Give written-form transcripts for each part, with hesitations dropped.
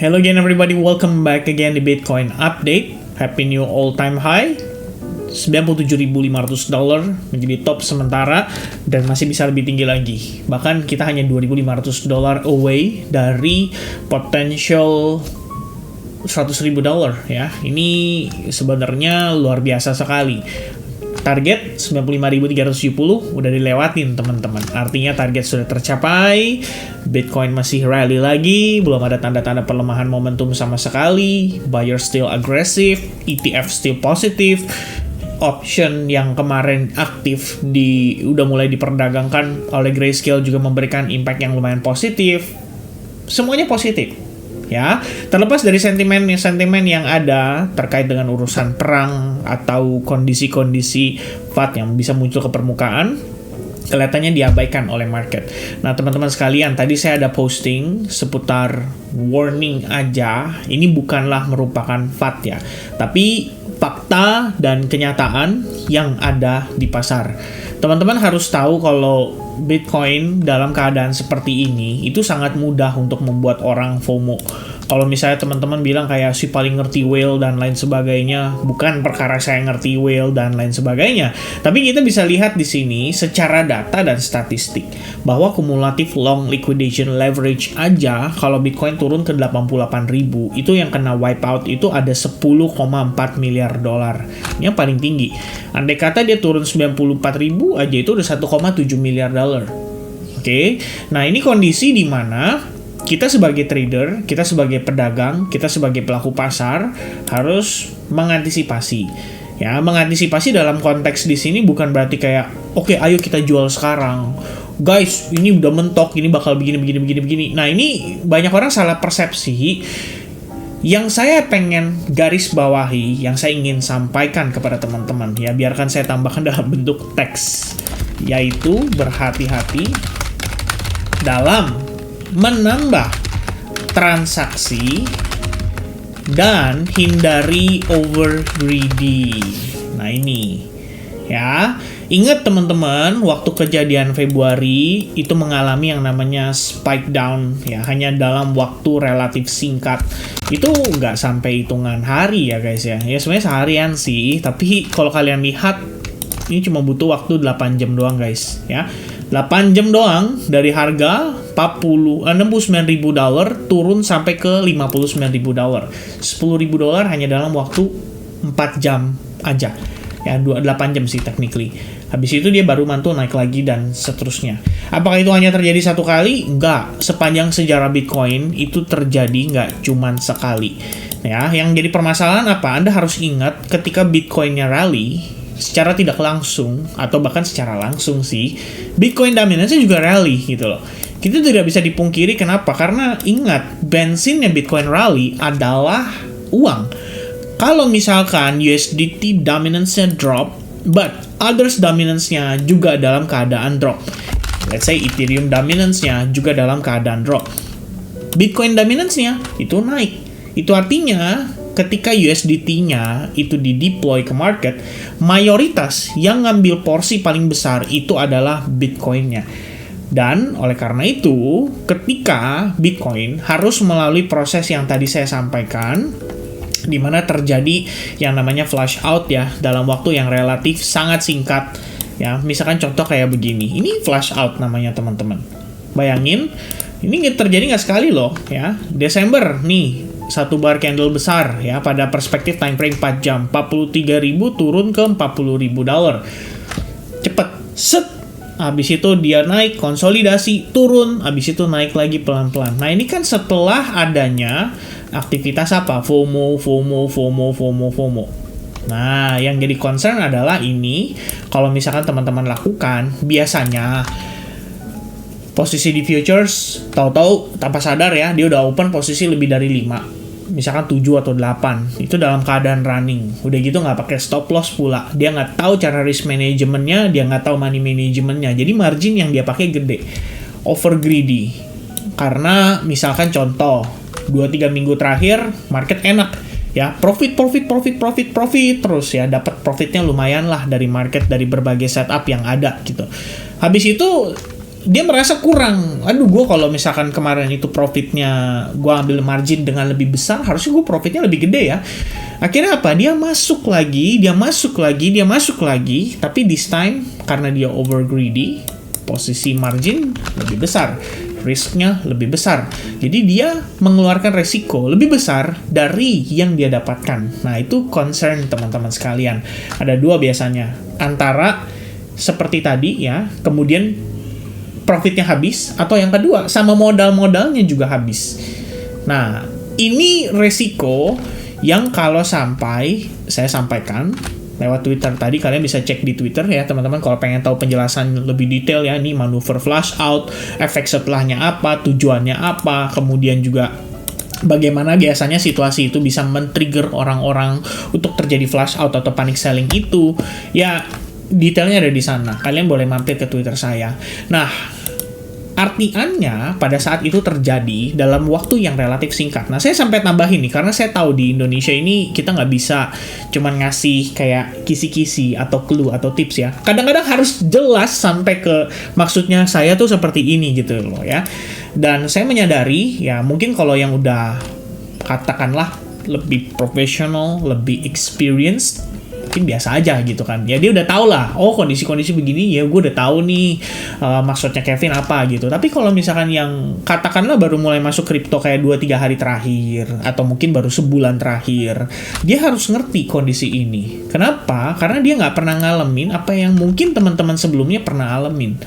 Hello again everybody, welcome back again di Bitcoin Update. Happy new all-time high $97.500 menjadi top sementara dan masih bisa lebih tinggi lagi. Bahkan kita hanya $2.500 away dari potential $100.000 ya. Ini sebenarnya luar biasa sekali. Target 95.370 udah dilewatin teman-teman. Artinya target sudah tercapai. Bitcoin masih rally lagi, belum ada tanda-tanda pelemahan momentum sama sekali. Buyer still aggressive, ETF still positive. Option yang kemarin aktif udah mulai diperdagangkan oleh Grayscale juga memberikan impact yang lumayan positif. Semuanya positif. Ya, terlepas dari sentimen yang ada terkait dengan urusan perang atau kondisi-kondisi FUD yang bisa muncul ke permukaan, kelihatannya diabaikan oleh market. Nah, teman-teman sekalian, tadi saya ada posting seputar warning aja. Ini bukanlah merupakan FUD ya, tapi fakta dan kenyataan yang ada di pasar. Teman-teman harus tahu kalau Bitcoin dalam keadaan seperti ini itu sangat mudah untuk membuat orang FOMO. Kalau misalnya teman-teman bilang kayak si paling ngerti whale dan lain sebagainya, bukan perkara saya ngerti whale dan lain sebagainya, tapi kita bisa lihat di sini secara data dan statistik bahwa kumulatif long liquidation leverage aja kalau Bitcoin turun ke 88.000 itu yang kena wipeout itu ada $10.4 miliar. Ini yang paling tinggi. Andai kata dia turun 94.000 aja itu udah $1.7 miliar. Oke. Nah, ini kondisi di mana kita sebagai trader, kita sebagai pedagang, kita sebagai pelaku pasar harus mengantisipasi. Ya, mengantisipasi dalam konteks di sini bukan berarti kayak oke, ayo kita jual sekarang. Guys, ini udah mentok, ini bakal begini. Nah, ini banyak orang salah persepsi. Yang saya pengen garis bawahi, yang saya ingin sampaikan kepada teman-teman, ya biarkan saya tambahkan dalam bentuk teks, yaitu berhati-hati dalam menambah transaksi dan hindari over greedy. Nah, ini ya, ingat teman-teman, waktu kejadian Februari itu mengalami yang namanya spike down ya, hanya dalam waktu relatif singkat. Itu nggak sampai hitungan hari ya guys ya. Ya sebenarnya seharian sih, tapi kalau kalian lihat ini cuma butuh waktu 8 jam doang guys ya. 8 jam doang dari harga $69.000 turun sampai ke $59.000. $10.000 hanya dalam waktu 4 jam aja. Ya, 8 jam sih technically. Habis itu dia baru mantul naik lagi dan seterusnya. Apakah itu hanya terjadi satu kali? Enggak. Sepanjang sejarah Bitcoin itu terjadi nggak cuman sekali. Ya, yang jadi permasalahan apa? Anda harus ingat ketika Bitcoinnya rally secara tidak langsung atau bahkan secara langsung sih, Bitcoin dominance juga rally gitu loh. Kita tidak bisa dipungkiri kenapa? Karena ingat, bensinnya Bitcoin rally adalah uang. Kalau misalkan USDT dominance-nya drop, but others dominance-nya juga dalam keadaan drop. Let's say Ethereum dominance-nya juga dalam keadaan drop. Bitcoin dominance-nya itu naik. Itu artinya ketika USDT-nya itu dideploy ke market, mayoritas yang ngambil porsi paling besar itu adalah Bitcoin-nya. Dan oleh karena itu, ketika Bitcoin harus melalui proses yang tadi saya sampaikan, di mana terjadi yang namanya flush out ya, dalam waktu yang relatif sangat singkat. Ya, misalkan contoh kayak begini. Ini flush out namanya teman-teman. Bayangin, ini terjadi nggak sekali loh ya. Desember nih, satu bar candle besar ya, pada perspektif time frame 4 jam, 43.000 turun ke $40.000. Cepet, set. Habis itu dia naik, konsolidasi, turun, habis itu naik lagi pelan-pelan. Nah, ini kan setelah adanya aktivitas apa? FOMO. Nah, yang jadi concern adalah ini, kalau misalkan teman-teman lakukan, biasanya posisi di futures, tahu-tahu tanpa sadar ya, dia udah open posisi lebih dari 5. Misalkan 7 atau 8. Itu dalam keadaan running. Udah gitu nggak pakai stop loss pula. Dia nggak tahu cara risk manajemennya, dia nggak tahu money manajemennya. Jadi margin yang dia pakai gede. Over greedy. Karena misalkan contoh, 2-3 minggu terakhir, market enak. Ya, profit terus ya, dapat profitnya lumayan lah dari market, dari berbagai setup yang ada gitu. Habis itu dia merasa kurang. Aduh, gue kalau misalkan kemarin itu profitnya gue ambil margin dengan lebih besar, harusnya gue profitnya lebih gede ya. Akhirnya apa? Dia masuk lagi, tapi this time karena dia over greedy, posisi margin lebih besar, risknya lebih besar. Jadi dia mengeluarkan resiko lebih besar dari yang dia dapatkan. Nah, itu concern teman-teman sekalian. Ada dua biasanya. Antara seperti tadi ya, kemudian profitnya habis, atau yang kedua sama modal-modalnya juga habis. Nah, ini resiko yang kalau sampai saya sampaikan lewat Twitter tadi, kalian bisa cek di Twitter ya teman-teman kalau pengen tahu penjelasan lebih detail ya, ini manuver flush out, efek setelahnya apa, tujuannya apa, kemudian juga bagaimana biasanya situasi itu bisa men-trigger orang-orang untuk terjadi flush out atau panic selling itu. Ya, detailnya ada di sana. Kalian boleh mampir ke Twitter saya. Nah, artiannya pada saat itu terjadi dalam waktu yang relatif singkat. Nah, saya sampai tambahin nih, karena saya tahu di Indonesia ini kita nggak bisa cuman ngasih kayak kisi-kisi atau clue atau tips ya. Kadang-kadang harus jelas sampai ke maksudnya saya tuh seperti ini gitu loh ya. Dan saya menyadari ya, mungkin kalau yang udah katakanlah lebih profesional, lebih experienced, mungkin biasa aja gitu kan ya, dia udah tahu lah, oh kondisi-kondisi begini ya gue udah tahu nih maksudnya Kevin apa gitu. Tapi kalau misalkan yang katakanlah baru mulai masuk kripto kayak 2-3 hari terakhir atau mungkin baru sebulan terakhir, dia harus ngerti kondisi ini. Kenapa? Karena dia nggak pernah ngalamin apa yang mungkin teman-teman sebelumnya pernah alamin.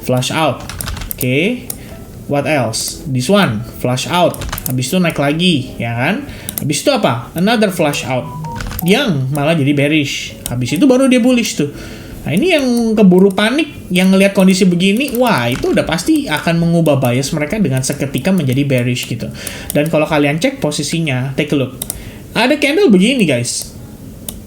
Flush out, oke. What else? This one, flush out. Habis itu naik lagi, ya kan? Habis itu apa? Another flush out yang malah jadi bearish. Habis itu baru dia bullish tuh. Nah, ini yang keburu panik, yang ngelihat kondisi begini, wah itu udah pasti akan mengubah bias mereka dengan seketika menjadi bearish gitu. Dan kalau kalian cek posisinya, take a look. Ada candle begini guys.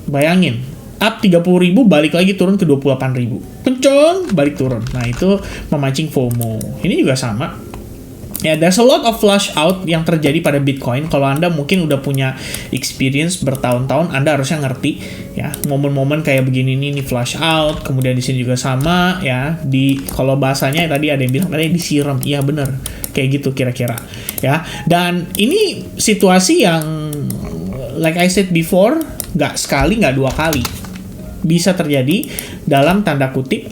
Bayangin, up 30.000 balik lagi turun ke 28.000. Kenceng, balik turun. Nah, itu memancing FOMO. Ini juga sama. Ya, there's a lot of flush out yang terjadi pada Bitcoin. Kalau Anda mungkin udah punya experience bertahun-tahun, Anda harusnya ngerti ya, momen-momen kayak begini ini flush out. Kemudian di sini juga sama ya, di kalau bahasanya tadi ada yang bilang tadi disiram. Iya bener, kayak gitu kira-kira ya. Dan ini situasi yang like I said before, nggak sekali, nggak dua kali. Bisa terjadi dalam tanda kutip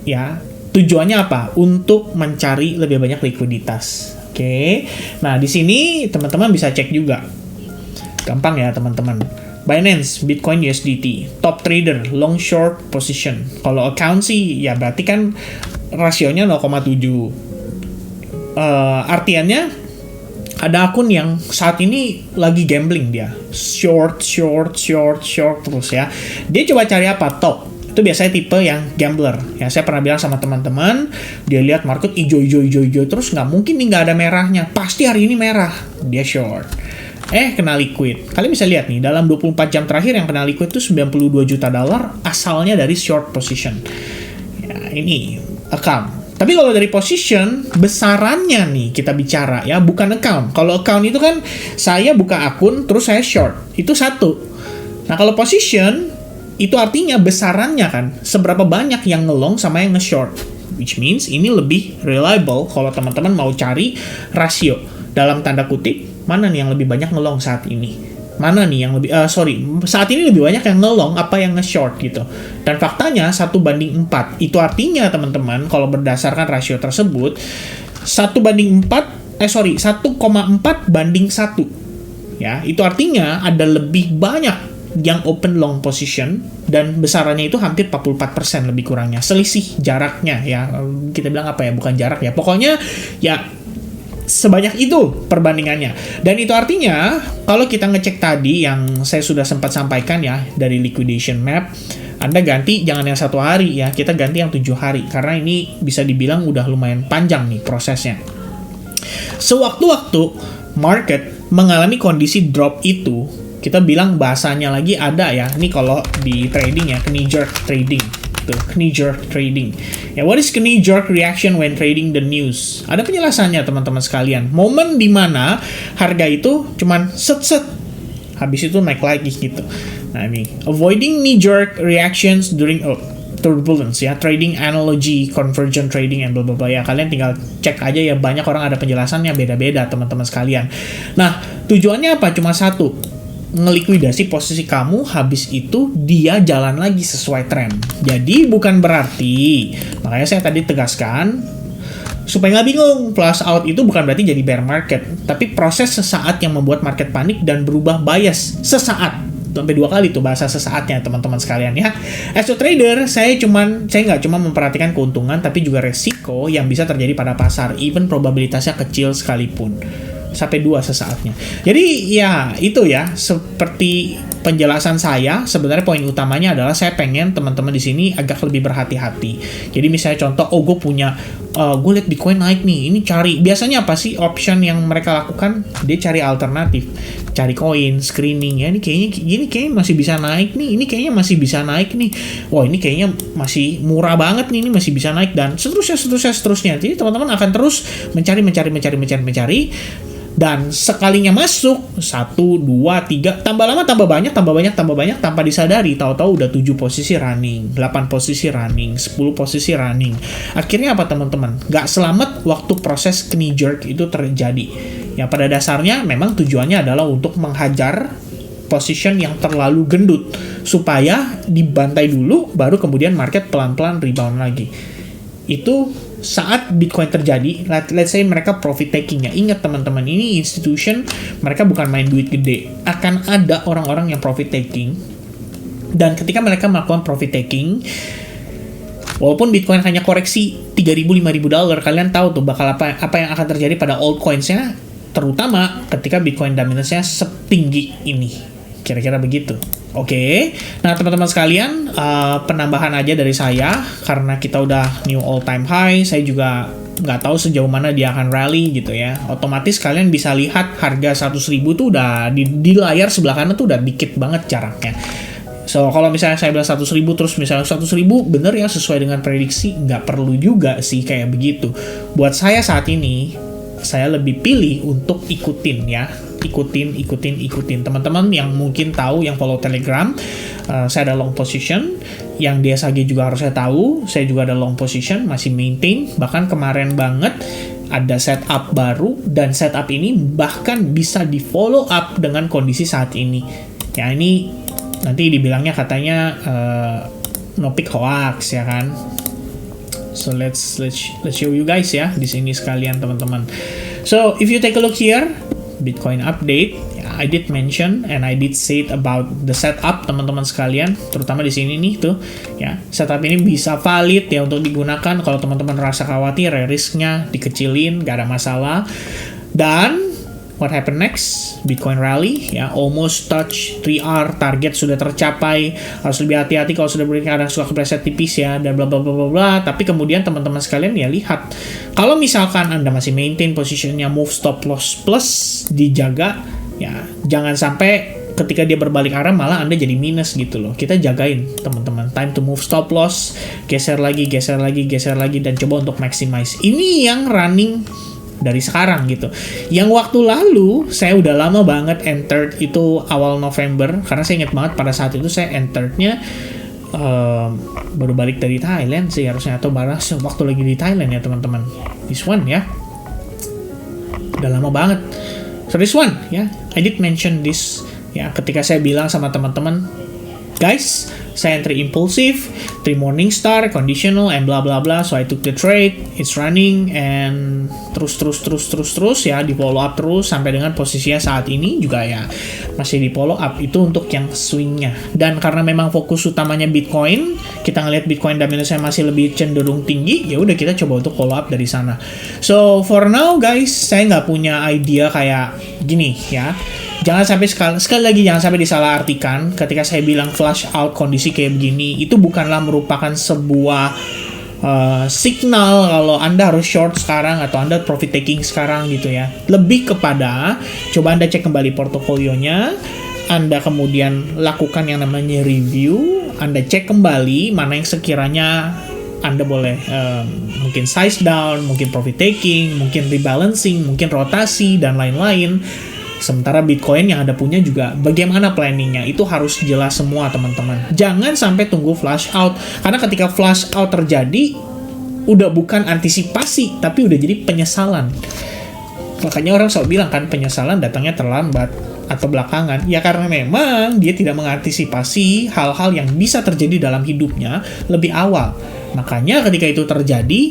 ya. Tujuannya apa? Untuk mencari lebih banyak likuiditas. Oke. Nah, di sini teman-teman bisa cek juga. Gampang ya, teman-teman. Binance, Bitcoin USDT, top trader, long short position. Kalau account sih, ya berarti kan rasionya 0,7. Artiannya, ada akun yang saat ini lagi gambling dia. Short terus ya. Dia coba cari apa? Top. Itu biasanya tipe yang gambler. Ya, saya pernah bilang sama teman-teman, dia lihat market hijau terus nggak mungkin nih nggak ada merahnya. Pasti hari ini merah. Dia short. Kena liquid. Kalian bisa lihat nih, dalam 24 jam terakhir yang kena liquid itu $92 juta asalnya dari short position. Ya, ini account. Tapi kalau dari position, besarannya nih kita bicara ya, bukan account. Kalau account itu kan saya buka akun terus saya short. Itu satu. Nah, kalau position itu artinya besarannya kan, seberapa banyak yang ngelong sama yang nge-short. Which means ini lebih reliable kalau teman-teman mau cari rasio. Dalam tanda kutip, mana nih yang lebih banyak ngelong saat ini? Mana nih yang lebih, saat ini lebih banyak yang ngelong apa yang nge-short gitu. Dan faktanya 1:4. Itu artinya teman-teman, kalau berdasarkan rasio tersebut, 1:4 ya, itu artinya ada lebih banyak yang open long position dan besarannya itu hampir 44% lebih kurangnya. Selisih jaraknya ya. Kita bilang apa ya? Bukan jarak ya. Pokoknya ya sebanyak itu perbandingannya. Dan itu artinya kalau kita ngecek tadi yang saya sudah sempat sampaikan ya dari liquidation map, Anda ganti jangan yang 1 hari ya. Kita ganti yang 7 hari karena ini bisa dibilang udah lumayan panjang nih prosesnya. Sewaktu-waktu market mengalami kondisi drop itu, kita bilang bahasanya lagi ada ya. Ini kalau di trading ya, knee jerk trading. Tuh, knee jerk trading. Ya, what is knee jerk reaction when trading the news? Ada penjelasannya teman-teman sekalian. Momen di mana harga itu cuman set habis itu naik lagi gitu. Nah, ini avoiding knee jerk reactions during turbulence ya, trading analogy, convergent trading, and bla bla bla ya. Kalian tinggal cek aja ya, banyak orang ada penjelasannya beda-beda teman-teman sekalian. Nah, tujuannya apa? Cuma satu, ngelikuidasi posisi kamu, habis itu dia jalan lagi sesuai tren. Jadi bukan berarti, makanya saya tadi tegaskan supaya nggak bingung, flush out itu bukan berarti jadi bear market, tapi proses sesaat yang membuat market panik dan berubah bias sesaat. Sampai 2 kali tuh bahasa sesaatnya teman-teman sekalian ya. As a trader, saya nggak cuma memperhatikan keuntungan, tapi juga resiko yang bisa terjadi pada pasar, even probabilitasnya kecil sekalipun. Sampai 2 sesaatnya. Jadi ya itu ya, seperti penjelasan saya, sebenarnya poin utamanya adalah saya pengen teman-teman di sini agak lebih berhati-hati. Jadi misalnya contoh, gue punya, gue lihat Bitcoin naik nih, ini cari, biasanya apa sih option yang mereka lakukan? Dia cari alternatif, cari koin, screening ya, ini kayaknya masih bisa naik nih, ini kayaknya masih bisa naik nih, wah ini kayaknya masih murah banget nih, ini masih bisa naik, dan seterusnya. Jadi teman-teman akan terus mencari, dan sekalinya masuk 1, 2, 3, tambah lama tambah banyak, tanpa disadari tahu-tahu udah 7 posisi running, 8 posisi running, 10 posisi running. Akhirnya apa teman-teman? Gak selamat waktu proses knee jerk itu terjadi. Yang pada dasarnya memang tujuannya adalah untuk menghajar position yang terlalu gendut supaya dibantai dulu, baru kemudian market pelan-pelan rebound lagi. Itu saat Bitcoin terjadi, let's say mereka profit taking ya. Ingat teman-teman, ini institution, mereka bukan main duit gede. Akan ada orang-orang yang profit taking. Dan ketika mereka melakukan profit taking, walaupun Bitcoin hanya koreksi $3.000-5.000, kalian tahu tuh bakal apa yang akan terjadi pada altcoins-nya, terutama ketika Bitcoin dominance-nya setinggi ini. Kira-kira begitu. Oke, nah teman-teman sekalian, penambahan aja dari saya, karena kita udah new all time high, saya juga nggak tahu sejauh mana dia akan rally gitu ya. Otomatis kalian bisa lihat harga 100.000 tuh udah di layar sebelah kanan tuh udah dikit banget jaraknya. So, kalau misalnya saya bilang 100.000, terus misalnya 100.000 bener ya sesuai dengan prediksi, nggak perlu juga sih kayak begitu. Buat saya saat ini, saya lebih pilih untuk ikutin ya. Ikutin. Teman-teman yang mungkin tahu, yang follow Telegram, saya ada long position. Yang di SHG juga harus saya tahu, saya juga ada long position, masih maintain. Bahkan kemarin banget ada setup baru, dan setup ini bahkan bisa di follow up dengan kondisi saat ini. Ya ini nanti dibilangnya katanya no pick hoax ya kan. So let's show you guys ya di sini sekalian teman-teman. So if you take a look here, Bitcoin update, I did mention and I did say about the setup teman-teman sekalian, terutama di sini nih tuh ya, setup ini bisa valid ya untuk digunakan kalau teman-teman rasa khawatir ya, risknya dikecilin, gak ada masalah. Dan what happened next? Bitcoin rally ya, almost touch 3R, target sudah tercapai, harus lebih hati-hati kalau sudah berikan, kadang suka kepleset tipis ya, dan bla bla bla bla bla. Tapi kemudian teman-teman sekalian ya lihat, kalau misalkan Anda masih maintain positionnya, move stop loss plus dijaga ya, jangan sampai ketika dia berbalik arah malah Anda jadi minus gitu loh. Kita jagain teman-teman, time to move stop loss, geser lagi, dan coba untuk maximize. Ini yang running dari sekarang gitu. Yang waktu lalu saya udah lama banget entered itu awal November, karena saya ingat banget pada saat itu saya enterednya baru balik dari Thailand sih harusnya, atau balas waktu lagi di Thailand ya teman-teman. This one ya, udah lama banget. So this one ya, I did mention this ya, ketika saya bilang sama teman-teman, guys, saya entry impulsif, 3 morning star, conditional, and bla bla bla. So I took the trade, it's running, and terus ya, di follow up terus sampai dengan posisinya saat ini juga ya masih di follow up. Itu untuk yang swingnya. Dan karena memang fokus utamanya Bitcoin, kita ngelihat Bitcoin dominance masih lebih cenderung tinggi, ya udah kita coba untuk follow up dari sana. So for now guys, saya nggak punya idea kayak gini ya. Jangan sampai sekali lagi jangan sampai disalahartikan ketika saya bilang flush out kondisi kayak begini, itu bukanlah merupakan sebuah signal kalau Anda harus short sekarang atau Anda profit taking sekarang gitu ya. Lebih kepada coba Anda cek kembali portofolionya, Anda kemudian lakukan yang namanya review, Anda cek kembali mana yang sekiranya Anda boleh mungkin size down, mungkin profit taking, mungkin rebalancing, mungkin rotasi dan lain-lain. Sementara Bitcoin yang Anda punya juga bagaimana planningnya, itu harus jelas semua teman-teman. Jangan sampai tunggu flash out, karena ketika flash out terjadi, udah bukan antisipasi, tapi udah jadi penyesalan. Makanya orang selalu bilang kan, penyesalan datangnya terlambat atau belakangan. Ya karena memang dia tidak mengantisipasi hal-hal yang bisa terjadi dalam hidupnya lebih awal. Makanya ketika itu terjadi,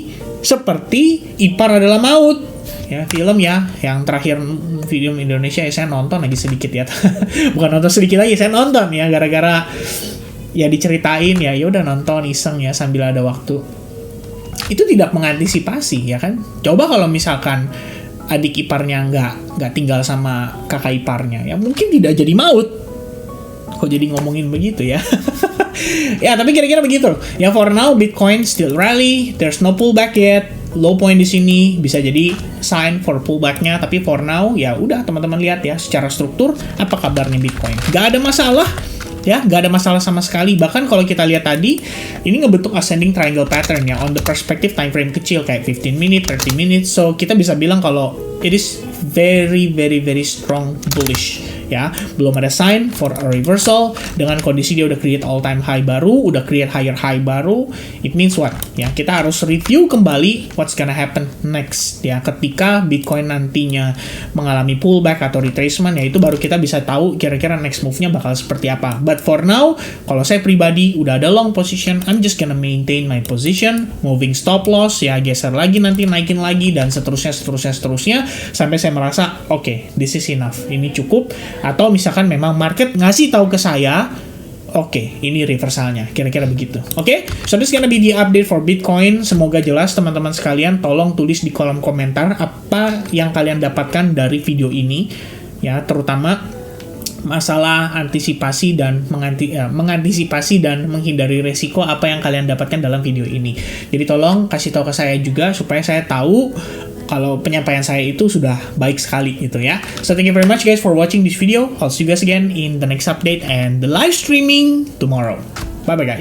seperti ipar adalah maut. Ya, film ya, yang terakhir film Indonesia ya, saya nonton lagi sedikit ya. Bukan nonton sedikit lagi, saya nonton ya, gara-gara ya diceritain ya, udah nonton iseng ya sambil ada waktu. Itu tidak mengantisipasi ya kan. Coba kalau misalkan adik iparnya nggak tinggal sama kakak iparnya, ya mungkin tidak jadi maut. Kok jadi ngomongin begitu ya? Ya, tapi kira-kira begitu. Ya, for now Bitcoin still rally, there's no pullback yet. Low point di sini bisa jadi sign for pullback-nya, tapi for now ya udah teman-teman lihat ya secara struktur apa kabarnya Bitcoin. Gak ada masalah. Ya, gak ada masalah sama sekali. Bahkan kalau kita lihat tadi, ini ngebentuk ascending triangle pattern ya, on the perspective time frame kecil kayak 15 minute, 30 minutes. So, kita bisa bilang kalau it is very, very, very strong bullish. Ya, belum ada sign for a reversal. Dengan kondisi dia udah create all time high baru, udah create higher high baru. It means what? Ya, kita harus review kembali what's gonna happen next. Ya, ketika Bitcoin nantinya mengalami pullback atau retracement, ya itu baru kita bisa tahu kira-kira next move-nya bakal seperti apa. But for now, kalau saya pribadi udah ada long position, I'm just gonna maintain my position, moving stop loss, ya geser lagi nanti naikin lagi dan seterusnya sampai saya merasa okay, this is enough. Ini cukup. Atau misalkan memang market ngasih tahu ke saya, oke, ini reversalnya, kira-kira begitu. Oke, so this gonna be the update for Bitcoin. Semoga jelas teman-teman sekalian. Tolong tulis di kolom komentar apa yang kalian dapatkan dari video ini, ya, terutama masalah antisipasi dan mengantisipasi dan menghindari resiko apa yang kalian dapatkan dalam video ini. Jadi tolong kasih tahu ke saya juga supaya saya tahu kalau penyampaian saya itu sudah baik sekali gitu ya. So thank you very much guys for watching this video. I'll see you guys again in the next update and the live streaming tomorrow. Bye bye guys.